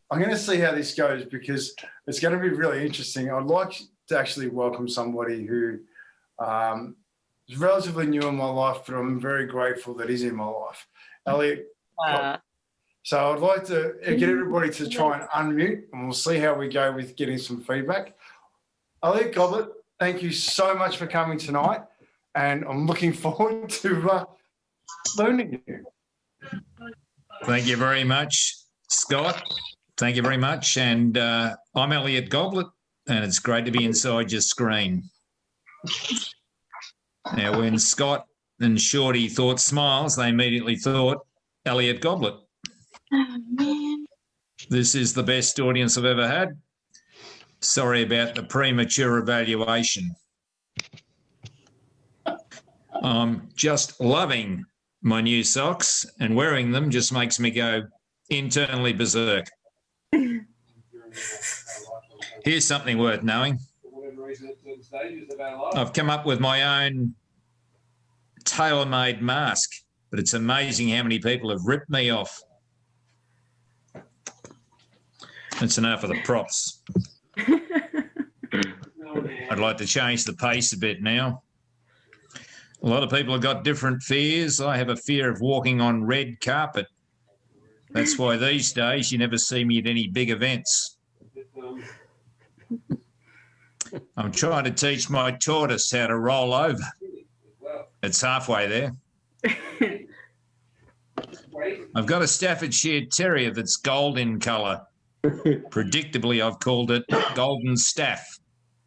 I'm going to see how this goes because it's going to be really interesting. I'd like to actually welcome somebody who is relatively new in my life, but I'm very grateful that he's in my life. Elliot. So I'd like to get everybody to try and unmute, and we'll see how we go with getting some feedback. Elliot Goblet, thank you so much for coming tonight, and I'm looking forward to learning you. Thank you very much, Scott. Thank you very much. And I'm Elliot Goblet, and it's great to be inside your screen. Now, when Scott and Shorty thought smiles, they immediately thought Elliot Goblet. Oh, man. This is the best audience I've ever had. Sorry about the premature evaluation. I'm just loving my new socks, and wearing them just makes me go internally berserk. Here's something worth knowing. I've come up with my own tailor-made mask, but it's amazing how many people have ripped me off. That's enough of the props. I'd like to change the pace a bit now. A lot of people have got different fears. I have a fear of walking on red carpet. That's why these days you never see me at any big events. I'm trying to teach my tortoise how to roll over. It's halfway there. I've got a Staffordshire Terrier that's gold in colour. Predictably, I've called it Golden Staff.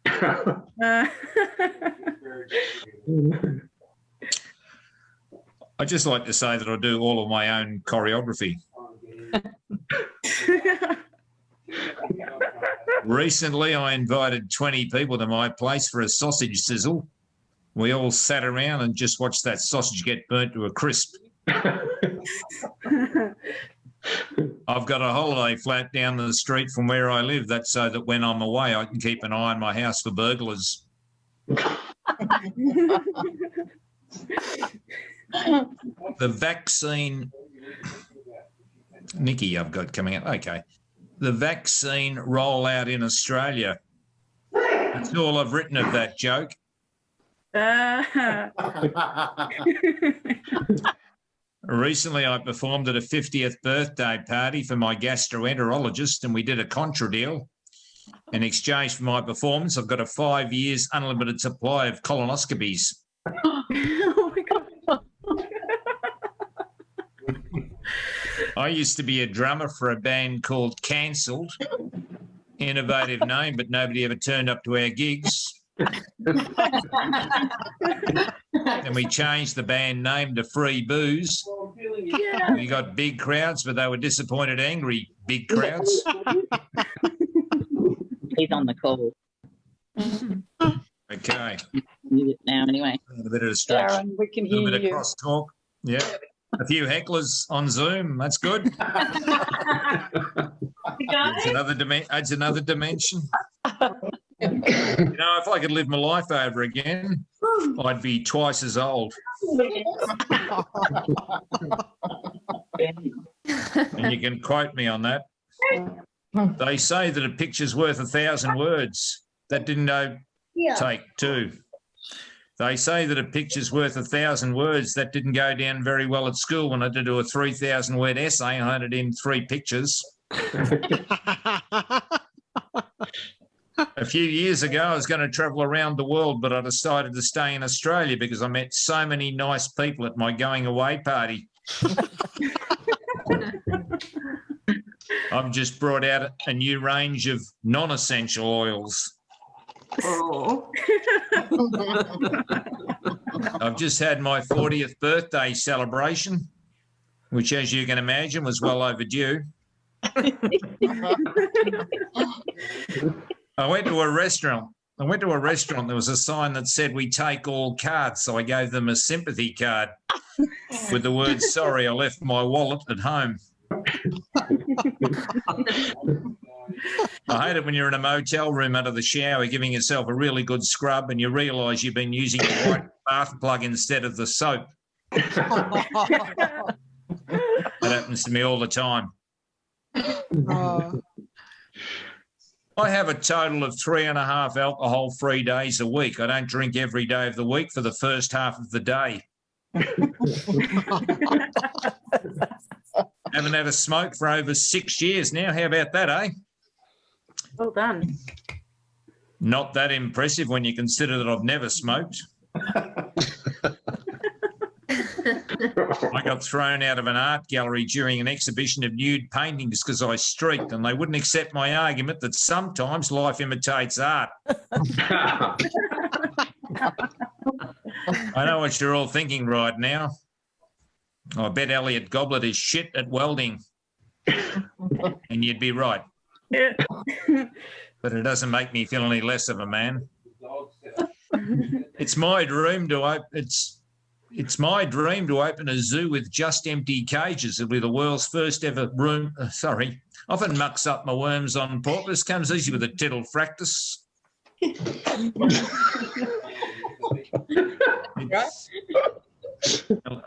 I just like to say that I do all of my own choreography. Recently, I invited 20 people to my place for a sausage sizzle. We all sat around and just watched that sausage get burnt to a crisp. I've got a holiday flat down the street from where I live. That's so that when I'm away, I can keep an eye on my house for burglars. The vaccine, Nikki, I've got coming up. Okay. The vaccine rollout in Australia. That's all I've written of that joke. Recently, I performed at a 50th birthday party for my gastroenterologist, and we did a contra deal. In exchange for my performance, I've got a 5 years unlimited supply of colonoscopies. Oh my God. I used to be a drummer for a band called Cancelled. Innovative name, but nobody ever turned up to our gigs. And we changed the band name to Free Booze. Yeah. We got big crowds, but they were disappointed, angry big crowds. He's on the call. Okay. Mute it now anyway. A bit of distraction. Darren, we can A little hear bit of you. crosstalk. Yeah. A few hecklers on Zoom. That's good. Adds another dimension. You know, if I could live my life over again, I'd be twice as old. And you can quote me on that. They say that a picture's worth 1,000 words. That didn't go take two. They say that a picture's worth 1,000 words. That didn't go down very well at school when I had to do a 3,000-word essay and I had it in 3 pictures. A few years ago, I was going to travel around the world, but I decided to stay in Australia because I met so many nice people at my going away party. I've just brought out a new range of non-essential oils. Oh. I've just had my 40th birthday celebration, which, as you can imagine, was well overdue. I went to a restaurant. There was a sign that said, "We take all cards." So I gave them a sympathy card with the words, "Sorry, I left my wallet at home." I hate it when you're in a motel room under the shower giving yourself a really good scrub and you realise you've been using the right bath plug instead of the soap. That happens to me all the time. I have a total of 3.5 alcohol-free days a week. I don't drink every day of the week for the first half of the day. Haven't had a smoke for over 6 years now. How about that, eh? Well done. Not that impressive when you consider that I've never smoked. I got thrown out of an art gallery during an exhibition of nude paintings because I streaked, and they wouldn't accept my argument that sometimes life imitates art. I know what you're all thinking right now. I bet Elliot Goblet is shit at welding. And you'd be right. Yeah. But it doesn't make me feel any less of a man. It's my dream to open a zoo with just empty cages. It'll be the world's first ever room. Often mucks up my worms on purpose. Comes easy with a tittle fractus.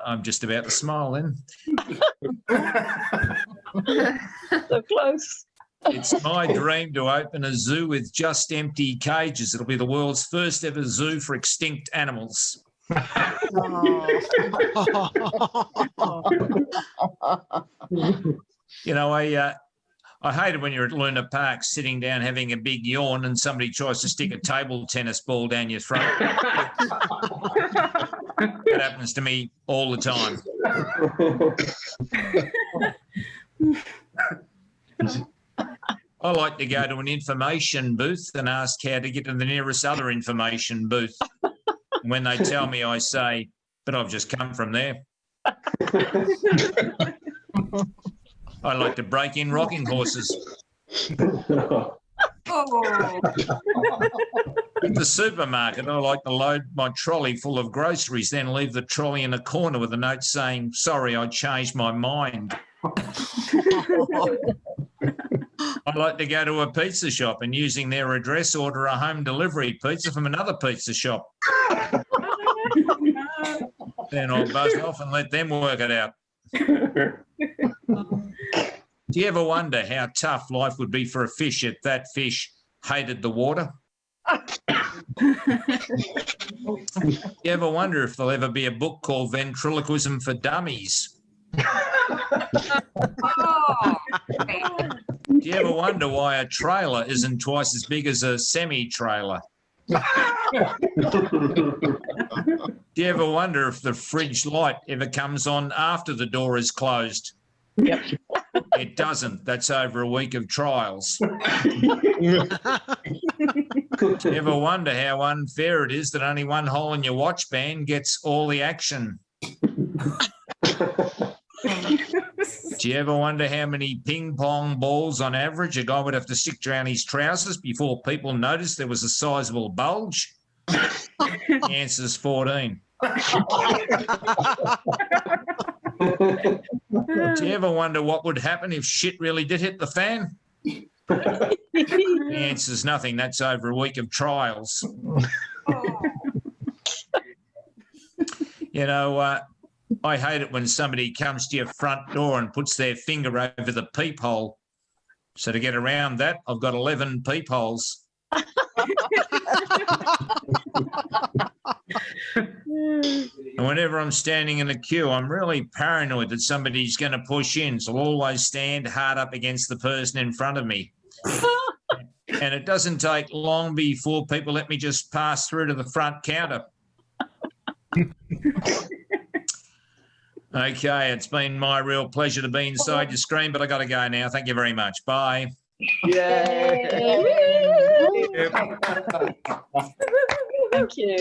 I'm just about to smile then. So close. It's my dream to open a zoo with just empty cages. It'll be the world's first ever zoo for extinct animals. You know, I hate it when you're at Luna Park sitting down having a big yawn and somebody tries to stick a table tennis ball down your throat. That happens to me all the time. I like to go to an information booth and ask how to get to the nearest other information booth. And when they tell me, I say, but I've just come from there. I like to break in rocking horses. At the supermarket, I like to load my trolley full of groceries, then leave the trolley in a corner with a note saying, sorry, I changed my mind. I like to go to a pizza shop and using their address order a home delivery pizza from another pizza shop. Then I'll buzz off and let them work it out. Do you ever wonder how tough life would be for a fish if that fish hated the water? Do you ever wonder if there'll ever be a book called Ventriloquism for Dummies? Do you ever wonder why a trailer isn't twice as big as a semi-trailer? Do you ever wonder if the fridge light ever comes on after the door is closed? Yep. It doesn't. That's over a week of trials. Do you ever wonder how unfair it is that only one hole in your watch band gets all the action? Do you ever wonder how many ping pong balls on average a guy would have to stick around his trousers before people noticed there was a sizable bulge? The answer's 14. Do you ever wonder what would happen if shit really did hit the fan? The answer's nothing. That's over a week of trials. You know, I hate it when somebody comes to your front door and puts their finger over the peephole. So to get around that, I've got 11 peepholes. And whenever I'm standing in a queue, I'm really paranoid that somebody's going to push in. So I'll always stand hard up against the person in front of me. And it doesn't take long before people let me just pass through to the front counter. Okay, it's been my real pleasure to be inside your screen, but I got to go now. Thank you very much. Bye. Yay. Thank you.